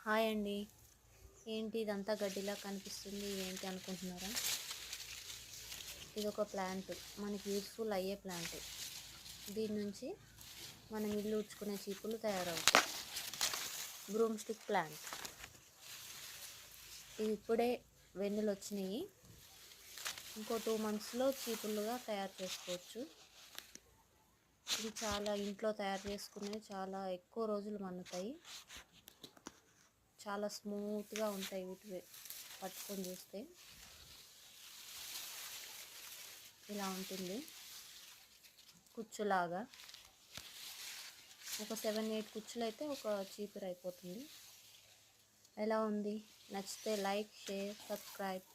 Hi అండి. ఏంటి ఇదంతా గడ్డిలా కనిపిస్తుంది ఏంటి అనుకుంటున్నారా? ఇదొక ప్లాంట్, మనకి యూస్ఫుల్ అయ్యే ప్లాంట్. దీని నుంచి మనం ఇల్లు ఉడ్చుకునే చీపులు తయారవుతాయి. Broom stick plant. ఇది ఇప్పుడే వెన్నులు వచ్చినాయి. ఇంకో 2 monthsలో చీపులుగా తయారు చేసుకోవచ్చు. ఇది చాలా ఇంట్లో తయారు చేసుకునేవి చాలా ఎక్కువ రోజులు మన్నుతాయి. చాలా స్మూత్గా ఉంటాయి. వీటి పట్టుకొని చూస్తే ఇలా ఉంటుంది, కుచ్చులాగా. ఒక 7-8 కుచ్చులు అయితే ఒక చీపురు అయిపోతుంది. ఎలా ఉంది? నచ్చితే లైక్, షేర్, సబ్స్క్రైబ్.